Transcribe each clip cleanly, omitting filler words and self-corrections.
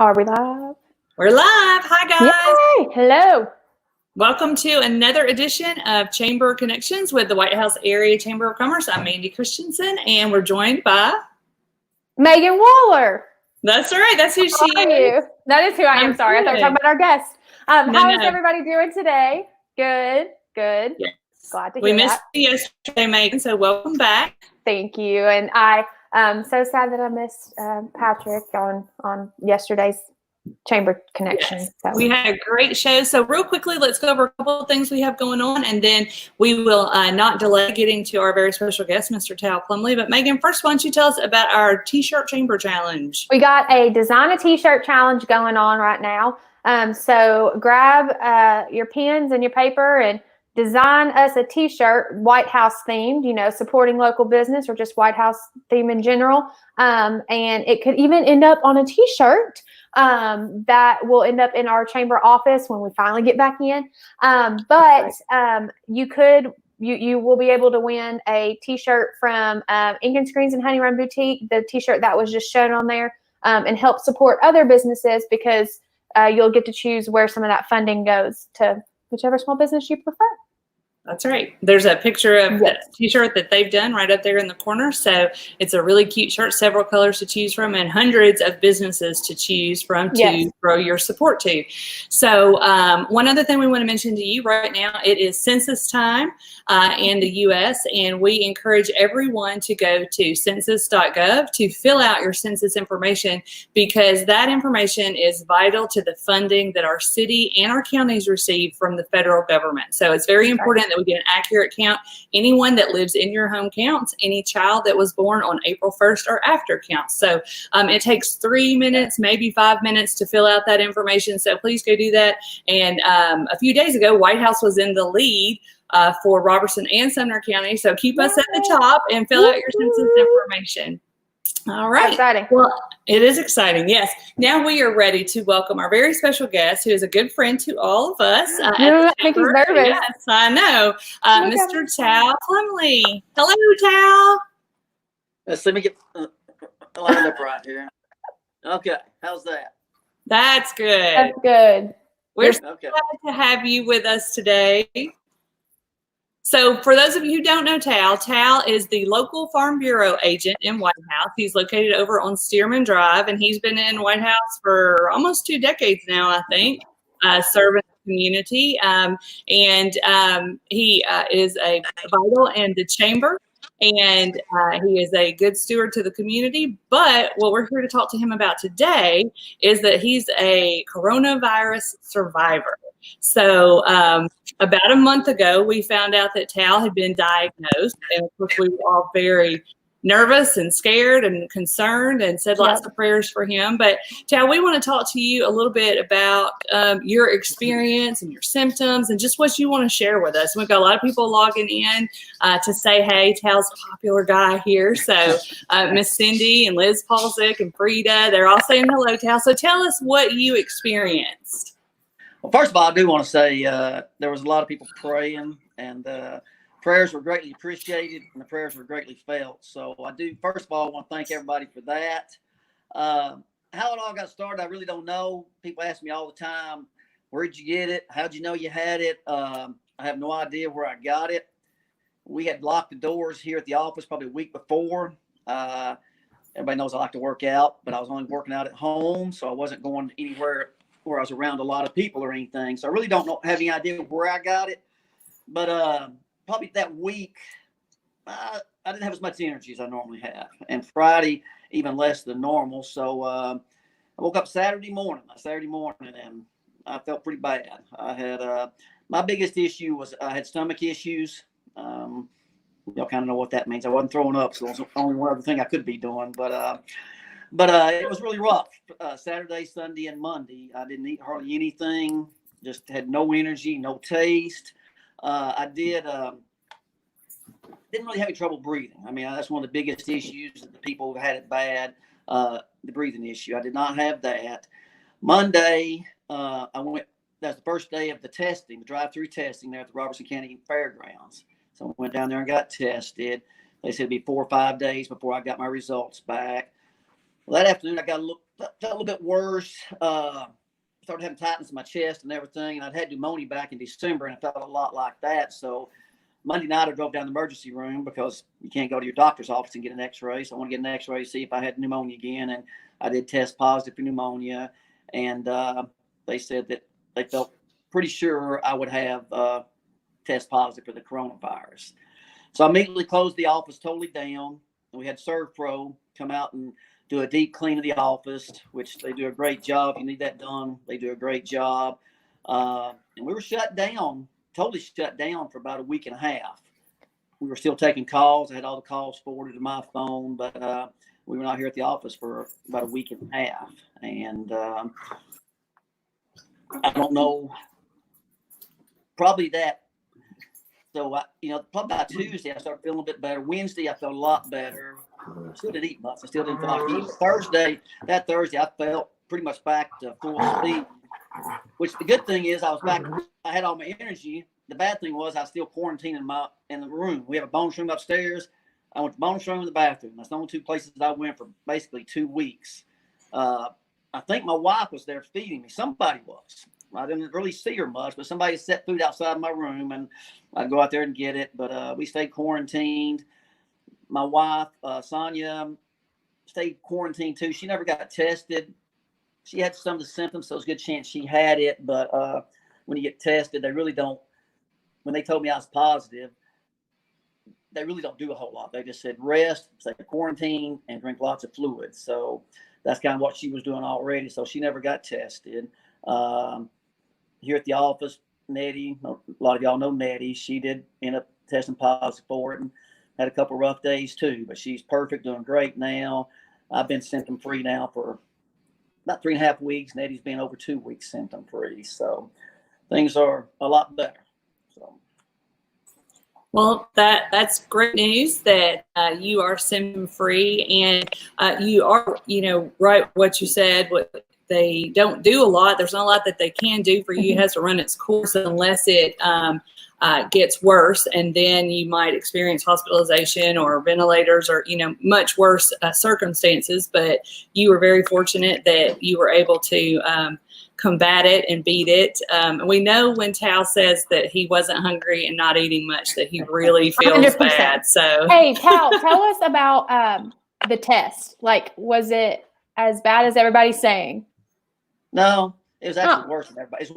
Are we live? We're live. Hi, guys. Yay! Hello. Welcome to another edition of Chamber Connections with the White House Area Chamber of Commerce. I'm Mandy Christensen, and we're joined by Megan Waller. That's right. That's who she How are is. you? That is who I am. Sorry, I thought we were talking about our guest. How is everybody doing today? Good. Yes. Glad to hear We missed that. you yesterday, Megan, so welcome back. Thank you. And I so sad that I missed Patrick on yesterday's Chamber Connection. Yes. So. We had a great show. So real quickly, let's go over a couple of things we have going on, and then we will not delay getting to our very special guest, Mr. Tal Plumlee. But Megan, first, why don't you tell us about our T-shirt Chamber Challenge? We got a Design a T-shirt challenge going on right now. So grab your pens and your paper and design us a T-shirt, White House themed, supporting local business or just White House theme in general. And it could even end up on a T-shirt that will end up in our chamber office when we finally get back in. You will be able to win a T-shirt from Ink and Screens and Honey Run Boutique, the T-shirt that was just shown on there, and help support other businesses because you'll get to choose where some of that funding goes to whichever small business you prefer. That's right. There's a picture of the T-shirt that they've done right up there in the corner. So it's a really cute shirt, several colors to choose from, and hundreds of businesses to choose from to throw your support to. So one other thing we want to mention to you right now, it is census time in the U.S., and we encourage everyone to go to census.gov to fill out your census information, because that information is vital to the funding that our city and our counties receive from the federal government. So it's very important that we get an accurate count. Anyone that lives in your home counts. Any child that was born on April 1st or after counts. So it takes 3 minutes, maybe 5 minutes to fill out that information. So please go do that. And a few days ago, White House was in the lead for Robertson and Sumner County. So keep us at the top and fill out your census information. All right. Exciting. Well, it is exciting. Yes. Now we are ready to welcome our very special guest, who is a good friend to all of us. I think he's nervous. Yes, I know. Mr. Tal Plumlee. Hello, Tal. Let me get lined up right here. Okay. How's that? That's good. That's good. We're so glad to have you with us today. So for those of you who don't know Tal is the local Farm Bureau agent in White House. He's located over on Stearman Drive, and he's been in White House for almost 2 decades now, I think, serving the community. He is a vital in the chamber, and he is a good steward to the community. But what we're here to talk to him about today is that he's a coronavirus survivor. So about a month ago, we found out that Tal had been diagnosed, and of course we were all very nervous and scared and concerned and said lots of prayers for him. But Tal, we want to talk to you a little bit about your experience and your symptoms and just what you want to share with us. We've got a lot of people logging in to say, hey, Tal's a popular guy here. So Miss Cindy and Liz Paulsick and Frida, they're all saying hello, Tal. So tell us what you experienced. Well, first of all, I do want to say there was a lot of people praying, and prayers were greatly appreciated, and the prayers were greatly felt. So I do, first of all, want to thank everybody for that. How it all got started, I really don't know. People ask me all the time, where'd you get it? How'd you know you had it? I have no idea where I got it. We had locked the doors here at the office probably a week before. Everybody knows I like to work out, but I was only working out at home, so I wasn't going anywhere where I was around a lot of people or anything. So I really don't have any idea where I got it. But probably that week, I didn't have as much energy as I normally have. And Friday, even less than normal. So I woke up Saturday morning, and I felt pretty bad. I had my biggest issue was I had stomach issues. Y'all kind of know what that means. I wasn't throwing up, so it was only one other thing I could be doing. But it was really rough. Saturday, Sunday, and Monday, I didn't eat hardly anything. Just had no energy, no taste. I didn't really have any trouble breathing. I mean, that's one of the biggest issues that the people who had it bad, the breathing issue. I did not have that. Monday, I went. That's the first day of the testing, the drive-through testing there at the Robertson County Fairgrounds. So I went down there and got tested. They said it'd be 4 or 5 days before I got my results back. Well, that afternoon I felt a little bit worse. Started having tightness in my chest and everything, and I'd had pneumonia back in December, and I felt a lot like that. So Monday night I drove down to the emergency room because you can't go to your doctor's office and get an X-ray. So I want to get an X-ray to see if I had pneumonia again, and I did test positive for pneumonia, and they said that they felt pretty sure I would have test positive for the coronavirus. So I immediately closed the office totally down, and we had ServPro come out and do a deep clean of the office, which they do a great job. You need that done. They do a great job. And we were shut down, totally shut down for about a week and a half. We were still taking calls. I had all the calls forwarded to my phone, but we were not here at the office for about a week and a half. And I don't know, probably that. So, probably by Tuesday, I started feeling a bit better. Wednesday, I felt a lot better. I still didn't eat much. I still didn't feel like eating. That Thursday, I felt pretty much back to full speed, which the good thing is I was back. I had all my energy. The bad thing was I was still quarantined in the room. We have a bonus room upstairs. I went to the bonus room and the bathroom. That's the only two places I went for basically 2 weeks. I think my wife was there feeding me. Somebody was. I didn't really see her much, but somebody set food outside my room, and I'd go out there and get it. But we stayed quarantined. My wife, Sonia, stayed quarantined too. She never got tested. She had some of the symptoms, so it was a good chance she had it. But when you get tested, they really don't. When they told me I was positive, they really don't do a whole lot. They just said rest, stay quarantine, and drink lots of fluids. So that's kind of what she was doing already. So she never got tested. Here at the office, Nettie, a lot of y'all know Nettie. She did end up testing positive for it and had a couple rough days too, but she's perfect, doing great now. I've been symptom free now for about 3.5 weeks. Nettie's been over 2 weeks symptom free. So things are a lot better. So. Well, that's great news that you are symptom free, and you are, right, what you said, what they don't do a lot. There's not a lot that they can do for you. It has to run its course unless it gets worse, and then you might experience hospitalization or ventilators or, much worse circumstances. But you were very fortunate that you were able to combat it and beat it. We know when Tal says that he wasn't hungry and not eating much, that he really feels 100%. bad. So, hey, Tal, tell us about the test. Like, was it as bad as everybody's saying? No, it was actually worse than everybody. It's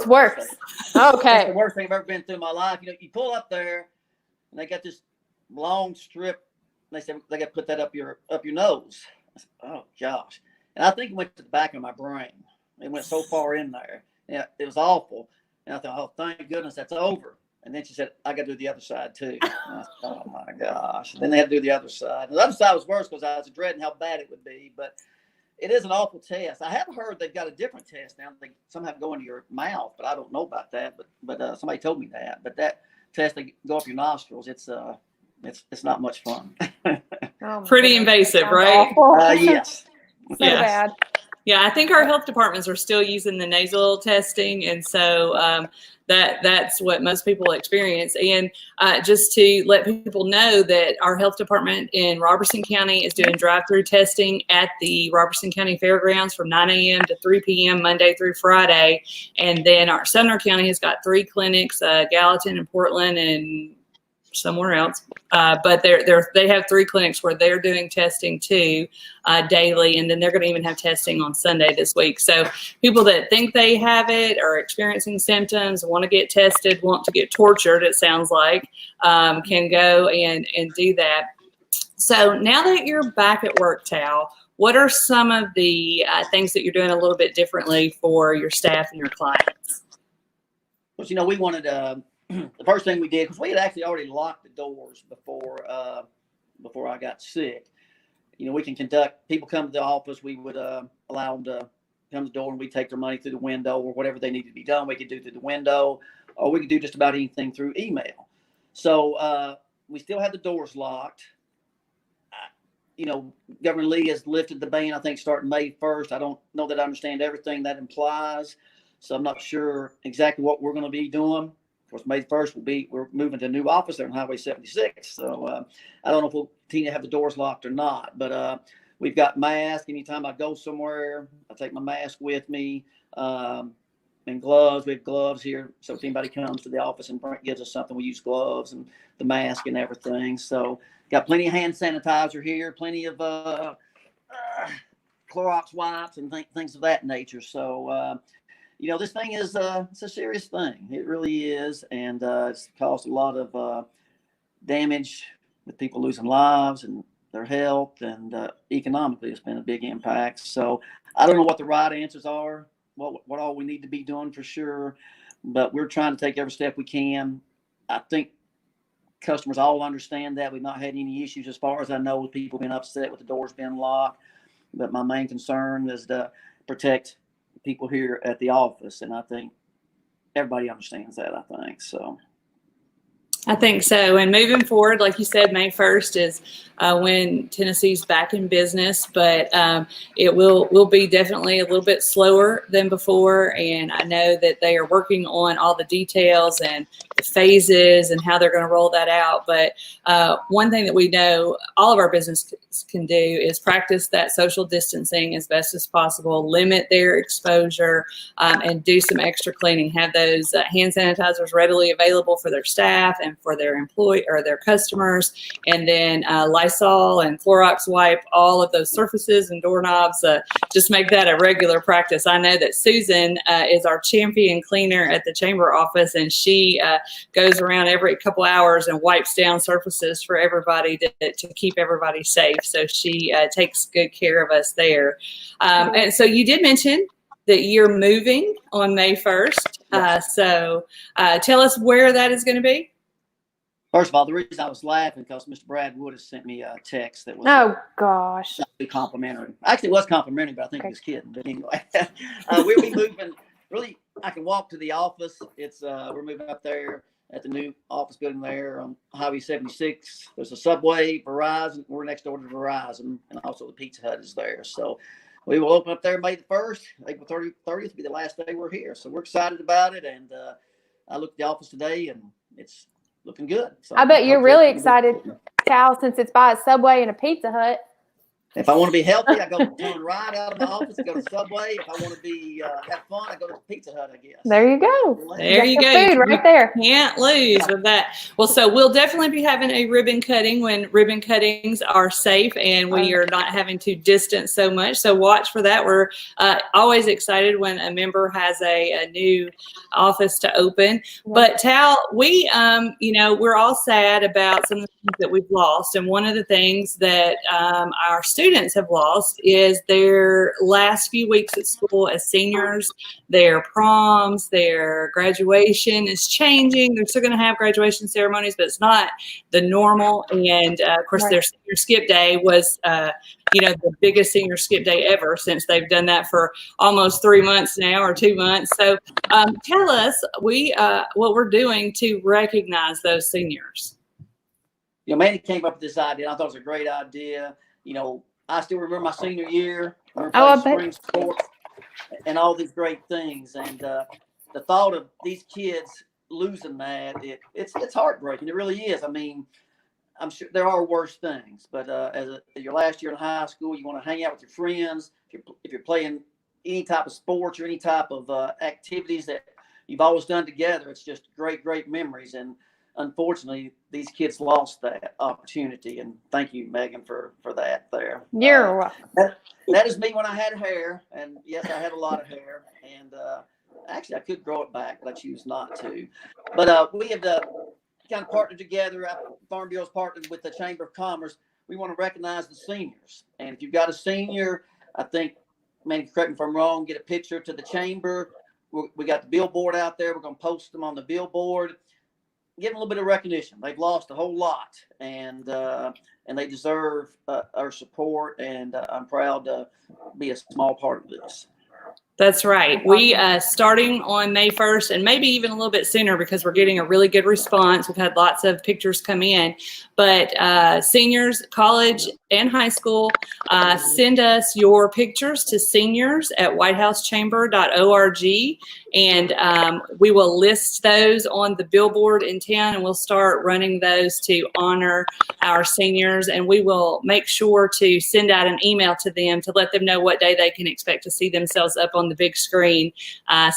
worse. Okay. It's the worst thing I've ever been through in my life. You pull up there, and they got this long strip. And they said they got to put that up your nose. I said, oh gosh! And I think it went to the back of my brain. It went so far in there. Yeah, it was awful. And I thought, oh, thank goodness that's over. And then she said, I got to do the other side too. And I said, oh my gosh! And then they had to do the other side. And the other side was worse because I was dreading how bad it would be, but. It is an awful test. I have heard they've got a different test now. They somehow go into your mouth, but I don't know about that. But somebody told me that. But that test, they go up your nostrils. It's not much fun. Pretty invasive, right? Yes. So bad. Yeah, I think our health departments are still using the nasal testing, and so that's what most people experience. And just to let people know that our health department in Robertson County is doing drive-through testing at the Robertson County Fairgrounds from 9 a.m. to 3 p.m. Monday through Friday. And then our Sumner County has got 3 clinics, Gallatin and Portland and somewhere else. But they have 3 clinics where they're doing testing too daily, and then they're going to even have testing on Sunday this week. So people that think they have it, are experiencing symptoms, want to get tested, want to get tortured, it sounds like, can go and do that. So now that you're back at work, Tal, what are some of the things that you're doing a little bit differently for your staff and your clients? Well, we wanted the first thing we did, because we had actually already locked the doors before I got sick. We can conduct, people come to the office, we would allow them to come to the door and we take their money through the window, or whatever they need to be done, we could do through the window, or we could do just about anything through email. So we still had the doors locked. Governor Lee has lifted the ban, I think, starting May 1st. I don't know that I understand everything that implies, so I'm not sure exactly what we're going to be doing. Of course, May 1st we're moving to a new office there on Highway 76. So I don't know if we'll continue to have the doors locked or not. But We've got masks. Anytime I go somewhere, I take my mask with me. And gloves. We have gloves here. So if anybody comes to the office and gives us something, we use gloves and the mask and everything. So got plenty of hand sanitizer here, plenty of Clorox wipes and things of that nature. So, this thing is it's a serious thing. It really is. And it's caused a lot of damage with people losing lives and their health. And economically, it's been a big impact. So I don't know what the right answers are. What all we need to be doing for sure, but we're trying to take every step we can. I think customers all understand that. We've not had any issues as far as I know with people being upset with the doors being locked, but my main concern is to protect people here at the office, and I think everybody understands that, I think. So I think so. And moving forward, like you said, May 1st is when Tennessee's back in business, but it will be definitely a little bit slower than before. And I know that they are working on all the details and the phases and how they're going to roll that out. But one thing that we know all of our businesses can do is practice that social distancing as best as possible, limit their exposure, and do some extra cleaning. Have those hand sanitizers readily available for their staff and for their employee or their customers, and then Lysol and Clorox wipe all of those surfaces and doorknobs. Just make that a regular practice. I know that Susan is our champion cleaner at the chamber office, and she goes around every couple hours and wipes down surfaces for everybody to keep everybody safe. So she takes good care of us there. And so you did mention that you're moving on May 1st. Yes. So tell us where that is going to be. First of all, the reason I was laughing because Mr. Brad Wood has sent me a text that was gosh, complimentary. Actually, it was complimentary, but I think he was kidding. But anyway, we'll be moving. Really, I can walk to the office. It's we're moving up there at the new office building there on Highway 76. There's a Subway, Verizon. We're next door to Verizon, and also the Pizza Hut is there. So we will open up there May the 1st. April 30th will be the last day we're here. So we're excited about it. And I looked at the office today, and it's looking good. So I bet you're really excited, Tal, since it's by a Subway and a Pizza Hut. If I want to be healthy, I go turn right out of my office, go to Subway. If I want to be have fun, I go to Pizza Hut, I guess. There you go. There you go. Food right there. Can't lose with that. Well, so we'll definitely be having a ribbon cutting when ribbon cuttings are safe and we are not having to distance so much. So watch for that. We're always excited when a member has a new office to open. But Tal, we, we're all sad about some of the things that we've lost. And one of the things that our students have lost is their last few weeks at school as seniors, their proms, their graduation is changing. They're still going to have graduation ceremonies, but it's not the normal. And of course, their senior skip day was, the biggest senior skip day ever since they've done that for almost 3 months now or 2 months. So tell us what we're doing to recognize those seniors. Manny came up with this idea. I thought it was a great idea. I still remember my senior year. Spring sports and all these great things. And the thought of these kids losing that, it's heartbreaking. It really is. I mean, I'm sure there are worse things, but as your last year in high school, you want to hang out with your friends. If you're playing any type of sports or any type of activities that you've always done together, it's just great, great memories. And unfortunately, these kids lost that opportunity. And thank you, Megan, for that there. You're welcome. That is me when I had hair. And yes, I had a lot of hair. And actually, I could grow it back, but I choose not to. But we have kind of partnered together. Farm Bureau's partnered with the Chamber of Commerce. We want to recognize the seniors. And if you've got a senior, I think, man, correct me if I'm wrong, get a picture to the chamber. We got the billboard out there. We're going to post them on the billboard. Give them a little bit of recognition. They've lost a whole lot, and they deserve our support. And I'm proud to be a small part of this. That's right. We starting on May 1st and maybe even a little bit sooner because we're getting a really good response. We've had lots of pictures come in, but seniors, college and high school, send us your pictures to seniors@whitehousechamber.org, and we will list those on the billboard in town, and we'll start running those to honor our seniors, and we will make sure to send out an email to them to let them know what day they can expect to see themselves up on the big screen,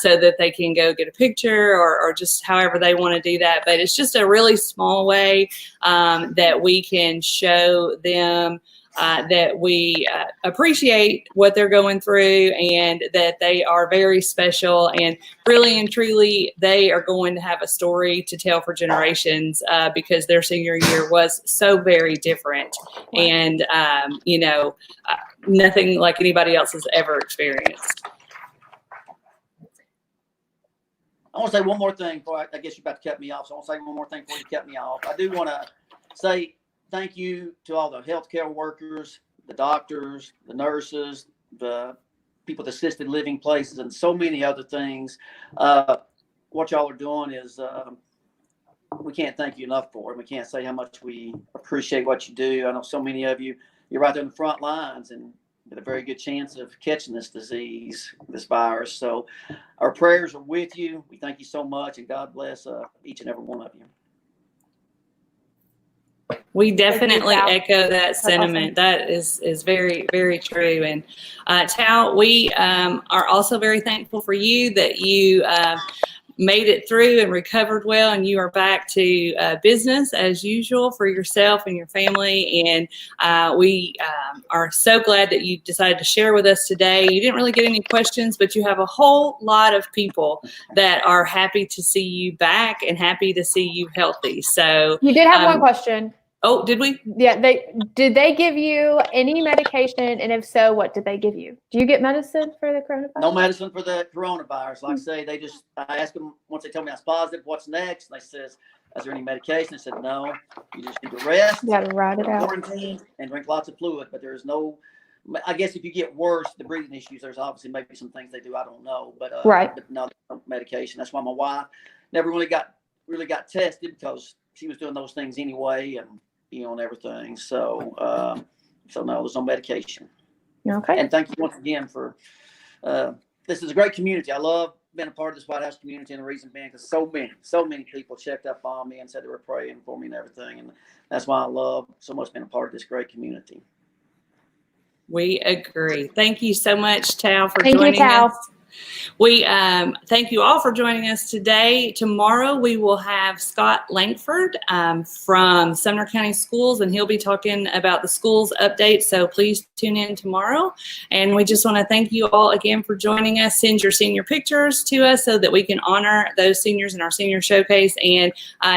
so that they can go get a picture or just however they want to do that. But it's just a really small way that we can show them that we appreciate what they're going through, and that they are very special, and really and truly they are going to have a story to tell for generations, because their senior year was so very different, and nothing like anybody else has ever experienced. I want to say one more thing before I guess you're about to cut me off. So I want to say one more thing before you cut me off. I do want to say thank you to all the healthcare workers, the doctors, the nurses, the people with assisted living places, and so many other things. What y'all are doing is we can't thank you enough for it. We can't say how much we appreciate what you do. I know so many of you, you're right there in the front lines and with a very good chance of catching this disease, this virus. So our prayers are with you. We thank you so much, and God bless each and every one of you. We definitely echo that sentiment. That is very, very true. And Tal, we are also very thankful for you that you made it through and recovered well, and you are back to business as usual for yourself and your family. And we are so glad that you decided to share with us today. You didn't really get any questions, but you have a whole lot of people that are happy to see you back and happy to see you healthy. So you did have one question. Oh, did we? Yeah. Did they give you any medication? And if so, what did they give you? Do you get medicine for the coronavirus? No medicine for the coronavirus. Like I say, I asked them once they told me I was positive, what's next? And they says, is there any medication? I said, no, you just need to rest. You got to ride it out. Quarantine and drink lots of fluid, but there's no, I guess if you get worse, the breathing issues, there's obviously maybe some things they do. I don't know, but right. But no medication. That's why my wife never really got tested, because she was doing those things anyway. And and everything. So, no, there's no medication. Okay. And thank you once again for, this is a great community. I love being a part of this White House community, and the reason being because so many people checked up on me and said they were praying for me and everything. And that's why I love so much being a part of this great community. We agree. Thank you so much, Tal, for joining us. Thank you, Tal. We thank you all for joining us today. Tomorrow we will have Scott Langford from Sumner County Schools, and he'll be talking about the schools update. So please tune in tomorrow. And we just want to thank you all again for joining us. Send your senior pictures to us so that we can honor those seniors in our senior showcase, and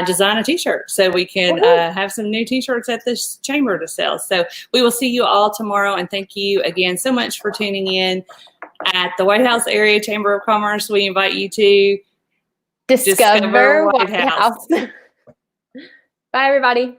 design a t-shirt so we can have some new t-shirts at this chamber to sell. So we will see you all tomorrow, and thank you again so much for tuning in. At the White House Area Chamber of Commerce, we invite you to discover White House. Bye, everybody.